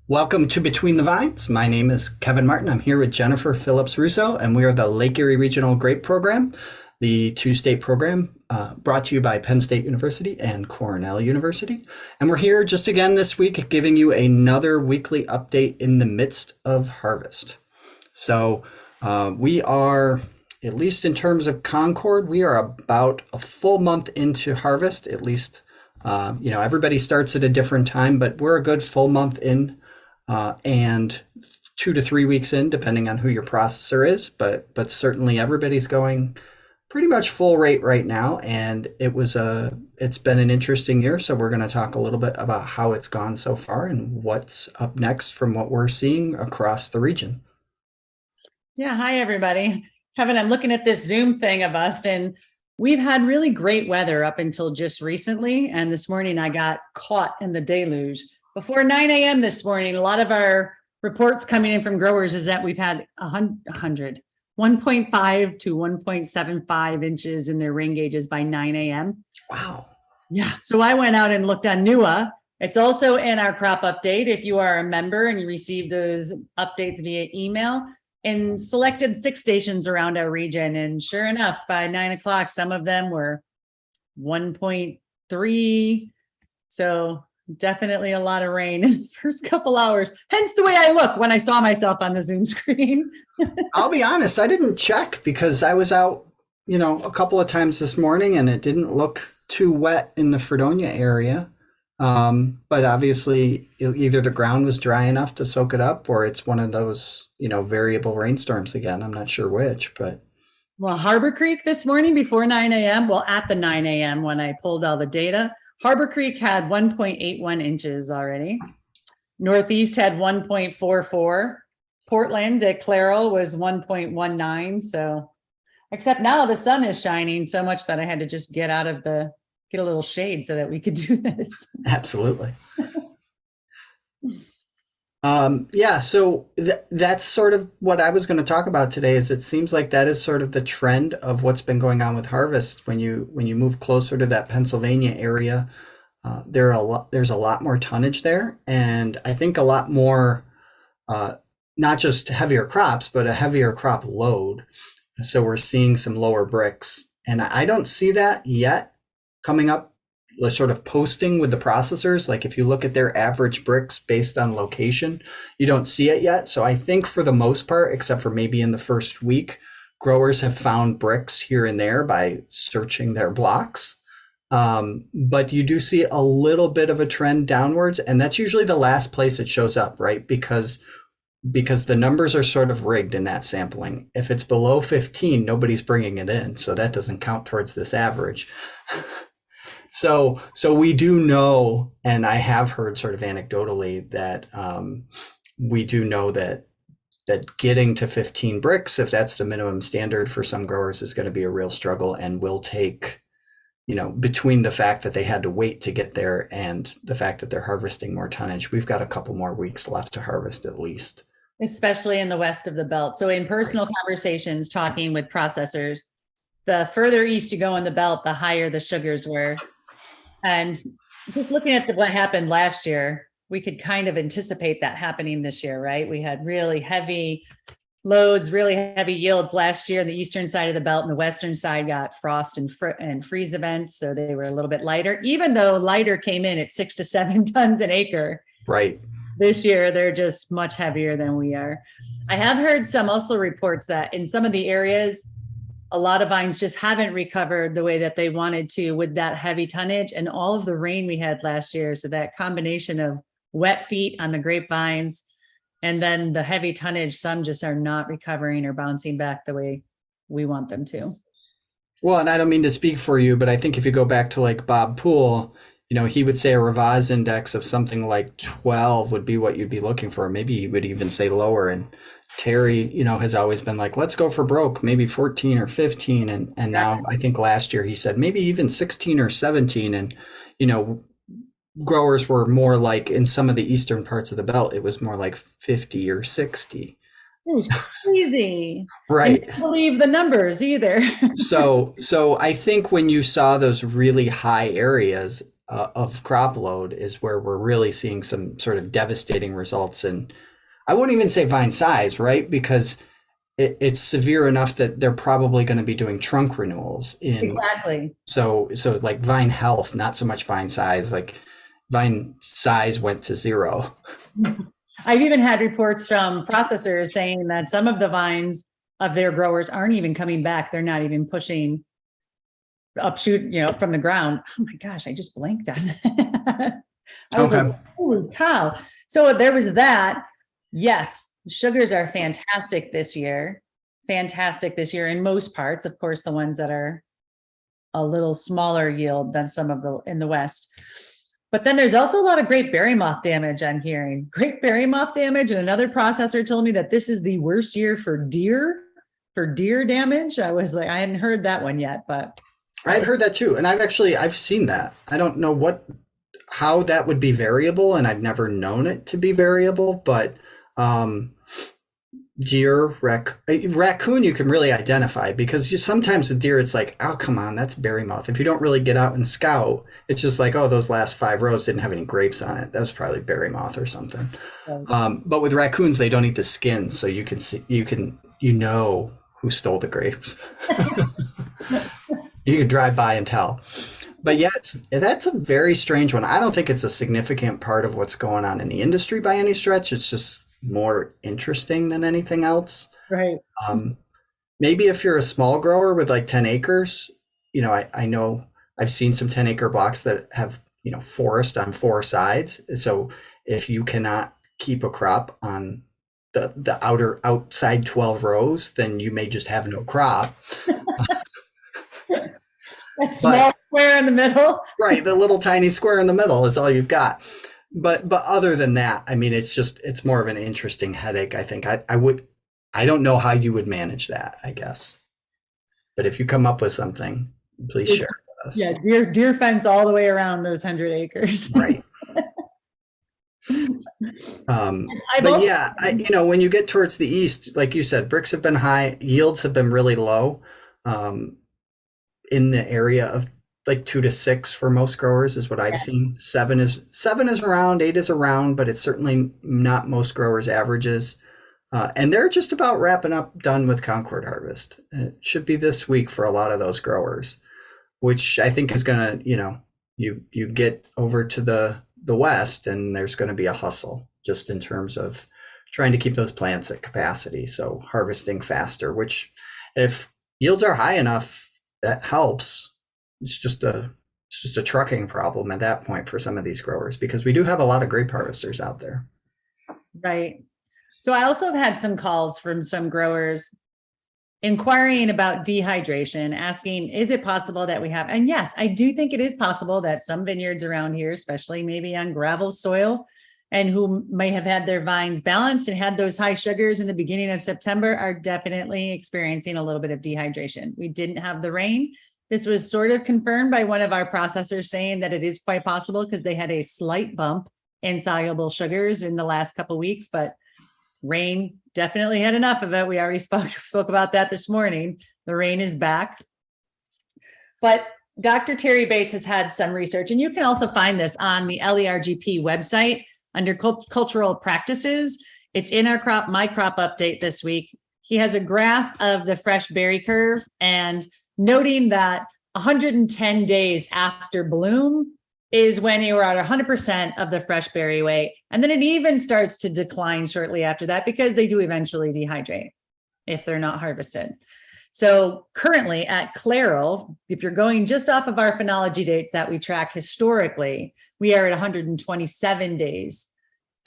Welcome to Between the Vines. My name is Kevin Martin. I'm here with Jennifer Phillips Russo, and we are the Lake Erie Regional Grape Program, the two-state program brought to you by Penn State University and Cornell University. And we're here just again this week giving you another weekly update in the midst of harvest. So we are, at least in terms of Concord, we are about a full month into harvest, at least. Everybody starts at a different time, but we're a good full month in. And 2 to 3 weeks in, depending on who your processor is, but certainly everybody's going pretty much full rate right now. And it's been an interesting year. So we're going to talk a little bit about how it's gone so far and what's up next from what we're seeing across the region. Yeah, hi everybody. Kevin, I'm looking at this Zoom thing of us, and we've had really great weather up until just recently. And this morning I got caught in the deluge. Before 9 a.m. this morning, a lot of our reports coming in from growers is that we've had 1.5 to 1.75 inches in their rain gauges by 9 a.m. Wow. Yeah. So I went out and looked on NUA. It's also in our crop update. If you are a member and you receive those updates via email, and selected 6 stations around our region. And sure enough, by 9 o'clock, some of them were 1.3. So definitely a lot of rain in the first couple hours. Hence the way I look when I saw myself on the Zoom screen. I'll be honest, I didn't check because I was out, a couple of times this morning and it didn't look too wet in the Fredonia area. But obviously either the ground was dry enough to soak it up or it's one of those, variable rainstorms again. I'm not sure which, but. Well, Harbor Creek this morning before 9 a.m., at the 9 a.m. when I pulled all the data, Harbor Creek had 1.81 inches already. Northeast had 1.44. Portland, De Claro was 1.19. So, except now the sun is shining so much that I had to just get a little shade so that we could do this. Absolutely. So that's sort of what I was going to talk about today. Is it seems like that is sort of the trend of what's been going on with harvest. When you move closer to that Pennsylvania area, there's a lot more tonnage there, and I think a lot more, not just heavier crops, but a heavier crop load. So we're seeing some lower bricks, and I don't see that yet coming up. Sort of posting with the processors, like if you look at their average bricks based on location, you don't see it yet. So I think for the most part, except for maybe in the first week, growers have found bricks here and there by searching their blocks. But you do see a little bit of a trend downwards, and that's usually the last place it shows up, right? Because the numbers are sort of rigged in that sampling. If it's below 15, nobody's bringing it in, so that doesn't count towards this average. So we do know, and I have heard sort of anecdotally that we do know that getting to 15 bricks, if that's the minimum standard for some growers, is going to be a real struggle, and will take, between the fact that they had to wait to get there and the fact that they're harvesting more tonnage, we've got a couple more weeks left to harvest at least. Especially in the west of the belt. So in personal conversations, talking with processors, the further east you go in the belt, the higher the sugars were. And just looking at what happened last year, we could kind of anticipate that happening this year, right? We had really heavy loads, really heavy yields last year. The eastern side of the belt and the western side got frost and freeze events. So they were a little bit lighter, even though lighter came in at 6 to 7 tons an acre. Right. This year, they're just much heavier than we are. I have heard some also reports that in some of the areas, a lot of vines just haven't recovered the way that they wanted to with that heavy tonnage and all of the rain we had last year. So that combination of wet feet on the grapevines and then the heavy tonnage, some just are not recovering or bouncing back the way we want them to. Well, and I don't mean to speak for you, but I think if you go back to like Bob Poole, he would say a Revaz index of something like 12 would be what you'd be looking for. Maybe he would even say lower. And Terry, has always been like, let's go for broke, maybe 14 or 15. And now I think last year he said maybe even 16 or 17. And, growers were more like, in some of the eastern parts of the belt, it was more like 50 or 60. It was crazy. Right. I didn't believe the numbers either. So I think when you saw those really high areas, of crop load is where we're really seeing some sort of devastating results. And I wouldn't even say vine size, right? Because it's severe enough that they're probably going to be doing trunk renewals in. Exactly. So like vine health, not so much vine size. Like vine size went to zero. I've even had reports from processors saying that some of the vines of their growers aren't even coming back. They're not even pushing upshoot, from the ground. Oh my gosh, I just blanked on that. I was like, holy cow. So there was that. Yes, sugars are fantastic this year. Fantastic this year in most parts. Of course, the ones that are a little smaller yield than some of the in the West. But then there's also a lot of great berry moth damage I'm hearing. Great berry moth damage. And another processor told me that this is the worst year for deer damage. I was like, I hadn't heard that one yet, but I've heard that too. And I've seen that. I don't know how that would be variable, and I've never known it to be variable, but deer, raccoon, you can really identify, because sometimes with deer, it's like, oh, come on, that's berry moth. If you don't really get out and scout, it's just like, oh, those last 5 rows didn't have any grapes on it. That was probably berry moth or something. Right. But with raccoons, they don't eat the skin, so you can see, who stole the grapes. You can drive by and tell. But yeah, that's a very strange one. I don't think it's a significant part of what's going on in the industry by any stretch. It's just more interesting than anything else. Right. Maybe if you're a small grower with like 10 acres, I know I've seen some 10-acre blocks that have, forest on 4 sides. So if you cannot keep a crop on the outside 12 rows, then you may just have no crop. That small square in the middle. Right, the little tiny square in the middle is all you've got. But other than that, I mean, it's more of an interesting headache. I think I don't know how you would manage that, I guess. But if you come up with something, please share it with us. Yeah, deer fence all the way around those 100 acres. Right. When you get towards the east, like you said, bricks have been high, yields have been really low, in the area of like 2 to 6 for most growers is what I've seen. 7 is around, 8 is around, but it's certainly not most growers' averages. And they're just about wrapping up, done with Concord harvest. It should be this week for a lot of those growers, which I think is going to, you get over to the west, and there's going to be a hustle just in terms of trying to keep those plants at capacity. So harvesting faster, which if yields are high enough, that helps. It's just a trucking problem at that point for some of these growers, because we do have a lot of grape harvesters out there. Right. So I also have had some calls from some growers inquiring about dehydration, asking, is it possible that we have, and yes, I do think it is possible that some vineyards around here, especially maybe on gravel soil, and who may have had their vines balanced and had those high sugars in the beginning of September, are definitely experiencing a little bit of dehydration. We didn't have the rain. This was sort of confirmed by one of our processors saying that it is quite possible, because they had a slight bump in soluble sugars in the last couple of weeks, but rain definitely had enough of it. We already spoke about that this morning. The rain is back. But Dr. Terry Bates has had some research, and you can also find this on the LERGP website under cultural practices. It's in our my crop update this week. He has a graph of the fresh berry curve, and noting that 110 days after bloom is when you are at 100% of the fresh berry weight. And then it even starts to decline shortly after that, because they do eventually dehydrate if they're not harvested. So currently at Clairol, if you're going just off of our phenology dates that we track historically, we are at 127 days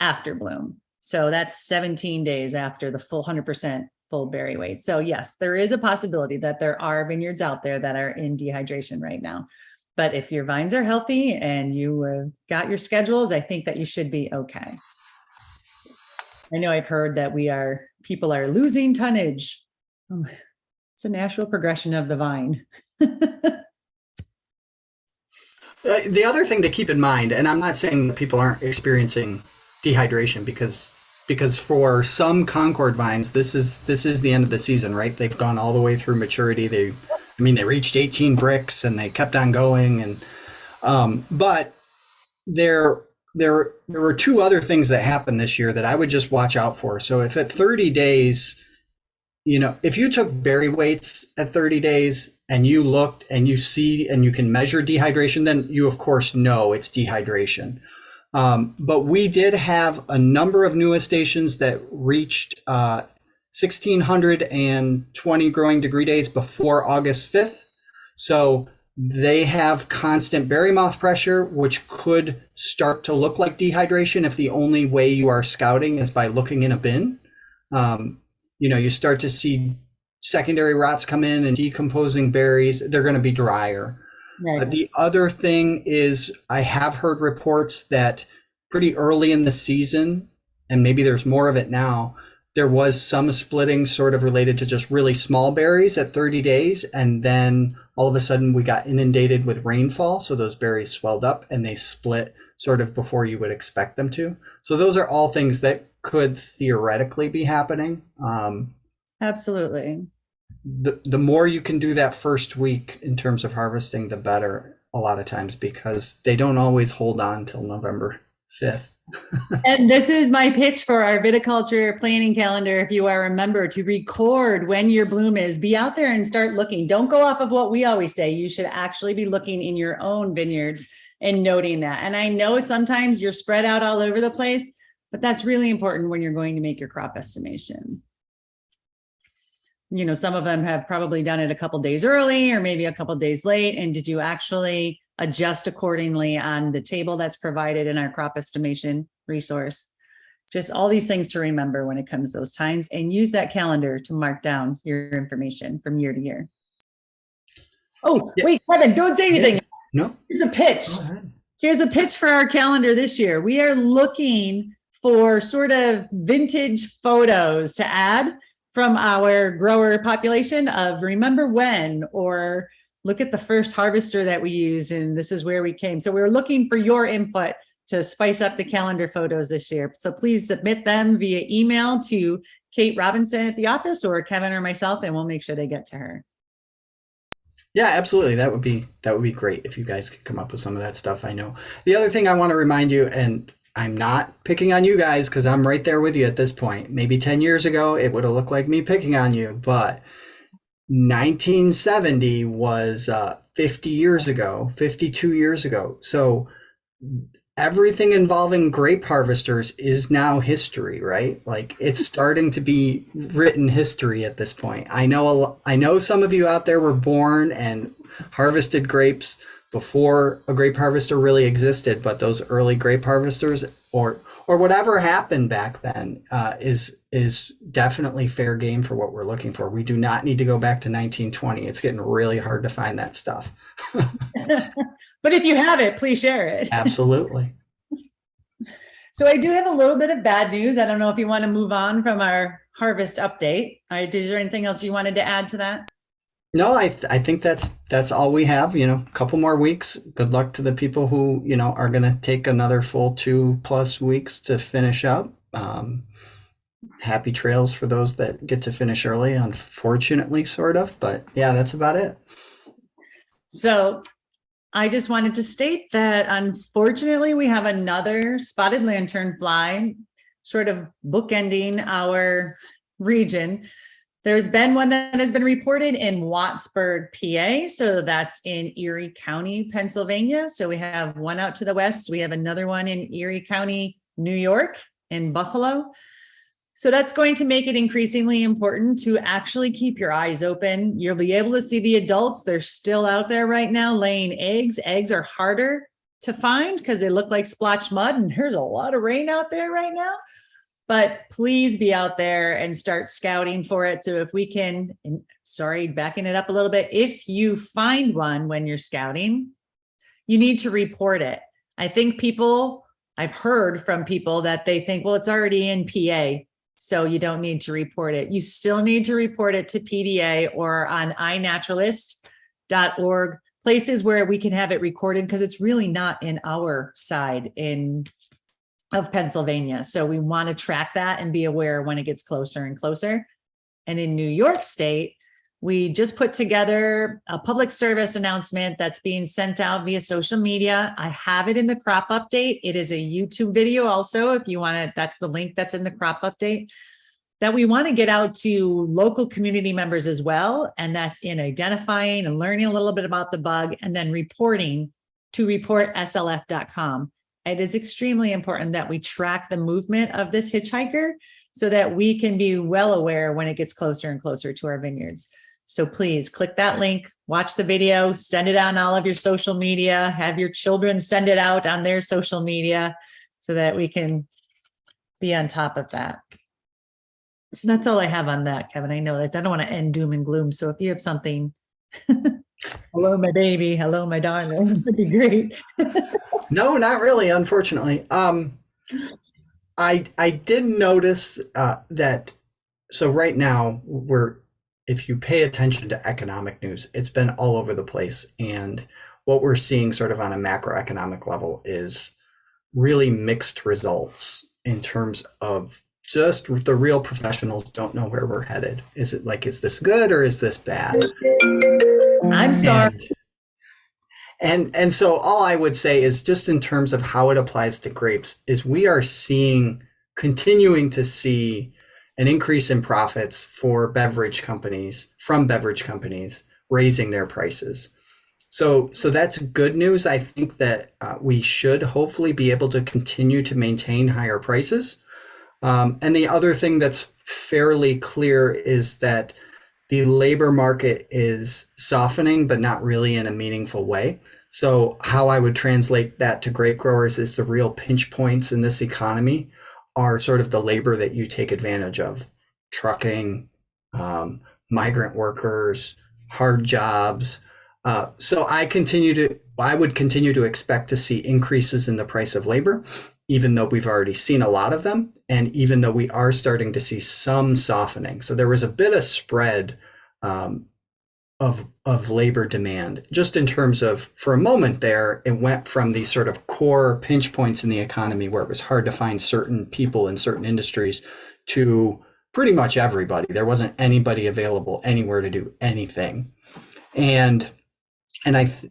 after bloom. So that's 17 days after the full 100% full berry weight. So yes, there is a possibility that there are vineyards out there that are in dehydration right now. But if your vines are healthy and you got your schedules, I think that you should be okay. I know I've heard that people are losing tonnage. It's a natural progression of the vine. The other thing to keep in mind, and I'm not saying that people aren't experiencing dehydration, because for some Concord vines, this is the end of the season, right? They've gone all the way through maturity. They reached 18 bricks and they kept on going. And But there, there were two other things that happened this year that I would just watch out for. So if at 30 days, if you took berry weights at 30 days and you looked and you see and you can measure dehydration, then you of course know it's dehydration. But we did have a number of newest stations that reached 1,620 growing degree days before August 5th. So they have constant berry mouth pressure, which could start to look like dehydration if the only way you are scouting is by looking in a bin. You start to see secondary rots come in and decomposing berries. They're going to be drier. Right. The other thing is I have heard reports that pretty early in the season, and maybe there's more of it now, there was some splitting sort of related to just really small berries at 30 days. And then all of a sudden we got inundated with rainfall. So those berries swelled up and they split sort of before you would expect them to. So those are all things that could theoretically be happening. Absolutely. The more you can do that first week in terms of harvesting, the better a lot of times, because they don't always hold on till November 5th. And this is my pitch for our viticulture planning calendar. If you are a member, to record when your bloom is, be out there and start looking. Don't go off of what we always say. You should actually be looking in your own vineyards and noting that. And I know sometimes you're spread out all over the place, but that's really important when you're going to make your crop estimation. Some of them have probably done it a couple days early or maybe a couple days late. And did you actually adjust accordingly on the table that's provided in our crop estimation resource? Just all these things to remember when it comes to those times, and use that calendar to mark down your information from year to year. Oh, yeah. Wait, Kevin, don't say anything. Yeah. No. Here's a pitch. Here's a pitch for our calendar this year. We are looking for sort of vintage photos to add from our grower population of remember when, or look at the first harvester that we used and this is where we came. So we're looking for your input to spice up the calendar photos this year. So please submit them via email to Kate Robinson at the office or Kevin or myself, and we'll make sure they get to her. Yeah, absolutely. That would be great if you guys could come up with some of that stuff. I know. The other thing I want to remind you, and I'm not picking on you guys because I'm right there with you at this point. Maybe 10 years ago, it would have looked like me picking on you, but 1970 was 50 years ago, 52 years ago. So everything involving grape harvesters is now history, right? Like it's starting to be written history at this point. I know some of you out there were born and harvested grapes before a grape harvester really existed, but those early grape harvesters or whatever happened back then is definitely fair game for what we're looking for. We do not need to go back to 1920. It's getting really hard to find that stuff. But if you have it, please share it. Absolutely. So I do have a little bit of bad news. I don't know if you want to move on from our harvest update. Is there anything else you wanted to add to that? No, I think that's all we have. A couple more weeks. Good luck to the people who are going to take another full 2+ weeks to finish up. Happy trails for those that get to finish early, unfortunately, sort of. But yeah, that's about it. So I just wanted to state that unfortunately we have another spotted lanternfly sort of bookending our region. There's been one that has been reported in Wattsburg, PA. So that's in Erie County, Pennsylvania. So we have one out to the west. We have another one in Erie County, New York, in Buffalo. So that's going to make it increasingly important to actually keep your eyes open. You'll be able to see the adults. They're still out there right now laying eggs. Eggs are harder to find because they look like splotched mud, and there's a lot of rain out there right now. But please be out there and start scouting for it. So if we can, backing it up a little bit, if you find one when you're scouting, you need to report it. I think I've heard from people that they think, well, it's already in PA, so you don't need to report it. You still need to report it to PDA or on iNaturalist.org, places where we can have it recorded, because it's really not in our side of Pennsylvania. So we want to track that and be aware when it gets closer and closer. And in New York State, We just put together a public service announcement that's being sent out via social media. I have it in the crop update. It is a YouTube video also, if you want to, that's the link that's in the crop update, that we want to get out to local community members as well. And that's in identifying and learning a little bit about the bug and then reporting to reportslf.com. It is extremely important that we track the movement of this hitchhiker so that we can be well aware when it gets closer and closer to our vineyards. So please click that link, watch the video, send it out on all of your social media, have your children send it out on their social media so that we can be on top of that. That's all I have on that, Kevin. I know that I don't want to end doom and gloom. So if you have something, hello, my baby, hello, my darling, that'd be great. No, not really, unfortunately. I did notice that, so right now if you pay attention to economic news, it's been all over the place. And what we're seeing sort of on a macroeconomic level is really mixed results in terms of just the real professionals don't know where we're headed. Is it like, is this good or is this bad? I'm sorry. And so all I would say is just in terms of how it applies to grapes is we are continuing to see an increase in profits for beverage companies, from beverage companies raising their prices. So that's good news. I think that we should hopefully be able to continue to maintain higher prices. And the other thing that's fairly clear is that the labor market is softening, but not really in a meaningful way. So how I would translate that to grape growers is the real pinch points in this economy are sort of the labor that you take advantage of: trucking, migrant workers, hard jobs. So I would continue to expect to see increases in the price of labor, even though we've already seen a lot of them, and even though we are starting to see some softening. So there was a bit of spread of labor demand, just in terms of, for a moment there, it went from these sort of core pinch points in the economy where it was hard to find certain people in certain industries to pretty much everybody. There wasn't anybody available anywhere to do anything. And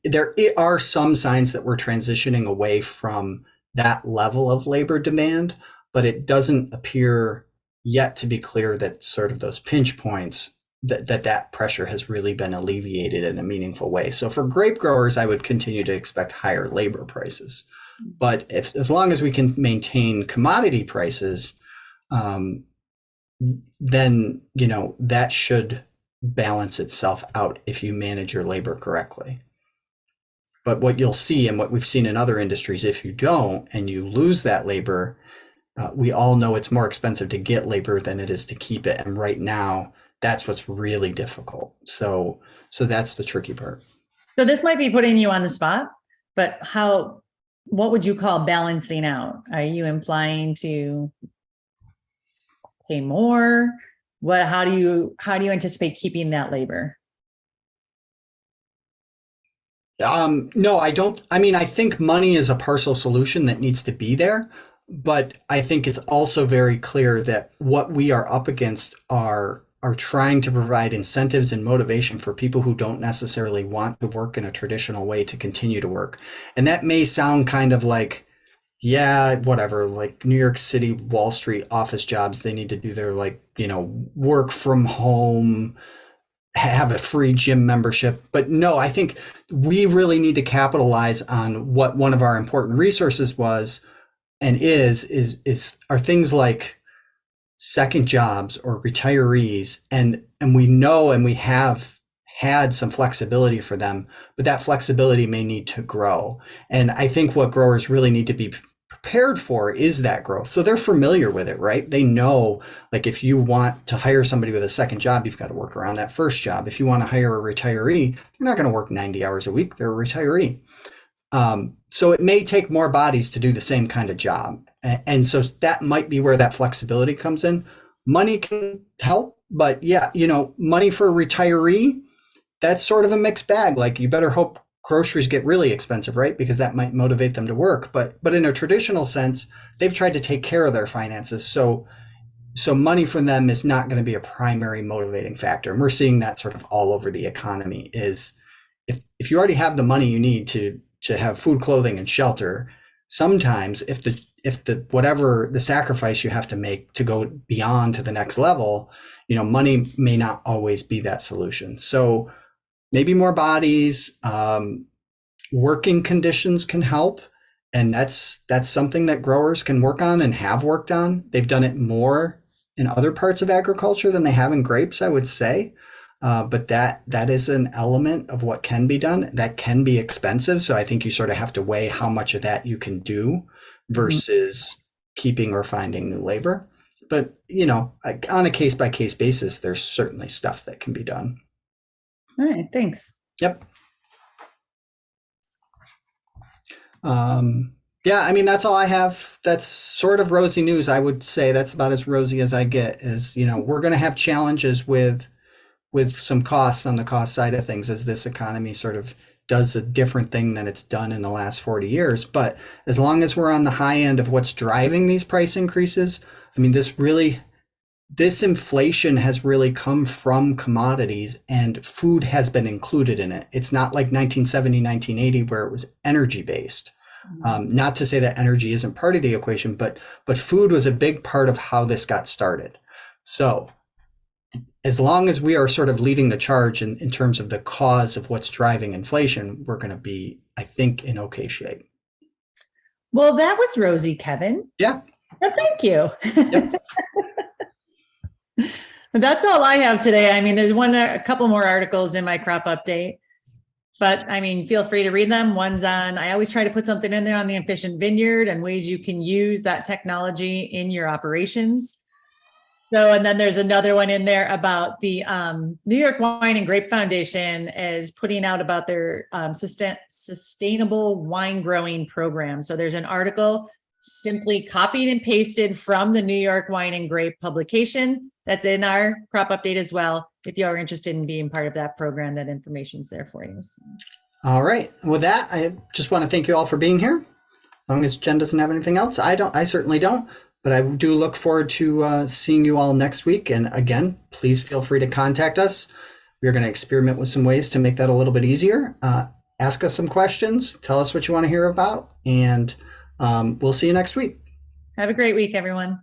there are some signs that we're transitioning away from that level of labor demand, but it doesn't appear yet to be clear that sort of those pinch points, that pressure has really been alleviated in a meaningful way. So for grape growers, I would continue to expect higher labor prices. But as long as we can maintain commodity prices, then that should balance itself out if you manage your labor correctly. But what you'll see, and what we've seen in other industries, if you don't and you lose that labor, we all know it's more expensive to get labor than it is to keep it. And right now, that's what's really difficult. So that's the tricky part. So this might be putting you on the spot, but what would you call balancing out? Are you implying to pay more? How do you anticipate keeping that labor? No, I don't. I mean, I think money is a partial solution that needs to be there, but I think it's also very clear that what we are up against are trying to provide incentives and motivation for people who don't necessarily want to work in a traditional way to continue to work. And that may sound kind of like, yeah, whatever, like New York City, Wall Street office jobs, they need to do their work from home, have a free gym membership. But no, I think we really need to capitalize on what one of our important resources was and are things like second jobs or retirees. And we know, and we have had some flexibility for them, but that flexibility may need to grow. And I think what growers really need to be prepared for is that growth. So they're familiar with it, right? They know, like, if you want to hire somebody with a second job, you've got to work around that first job. If you want to hire a retiree, they're not going to work 90 hours a week. They're a retiree. So it may take more bodies to do the same kind of job. And so that might be where that flexibility comes in. Money can help, but yeah, money for a retiree, that's sort of a mixed bag. Like, you better hope groceries get really expensive, right? Because that might motivate them to work. But in a traditional sense, they've tried to take care of their finances. So so money for them is not going to be a primary motivating factor. And we're seeing that sort of all over the economy is if you already have the money you need to have food, clothing, and shelter, sometimes if the whatever the sacrifice you have to make to go beyond to the next level, money may not always be that solution. So maybe more bodies, working conditions can help. And that's something that growers can work on and have worked on. They've done it more in other parts of agriculture than they have in grapes, I would say. But that is an element of what can be done. That can be expensive. So I think you sort of have to weigh how much of that you can do versus keeping or finding new labor. But, on a case by case basis, there's certainly stuff that can be done. All right, thanks. Yep. Yeah, I mean, that's all I have. That's sort of rosy news. I would say that's about as rosy as I get is, we're going to have challenges with some costs on the cost side of things as this economy sort of does a different thing than it's done in the last 40 years. But as long as we're on the high end of what's driving these price increases, I mean, this inflation has really come from commodities and food has been included in it. It's not like 1970, 1980, where it was energy based. Not to say that energy isn't part of the equation, but food was a big part of how this got started. So as long as we are sort of leading the charge in terms of the cause of what's driving inflation, we're going to be, I think, in okay shape. Well, that was rosy, Kevin. Yeah. Well, thank you. Yep. That's all I have today. I mean, there's a couple more articles in my crop update, but I mean, feel free to read them. I always try to put something in there on the efficient vineyard and ways you can use that technology in your operations. So, and then there's another one in there about the New York Wine and Grape Foundation is putting out about their sustainable wine growing program. So there's an article simply copied and pasted from the New York Wine and Grape publication that's in our crop update as well. If you are interested in being part of that program, that information's there for you. So. All right. With that, I just want to thank you all for being here. As long as Jen doesn't have anything else, I certainly don't. But I do look forward to seeing you all next week. And again, please feel free to contact us. We're going to experiment with some ways to make that a little bit easier. Ask us some questions. Tell us what you want to hear about. And we'll see you next week. Have a great week, everyone.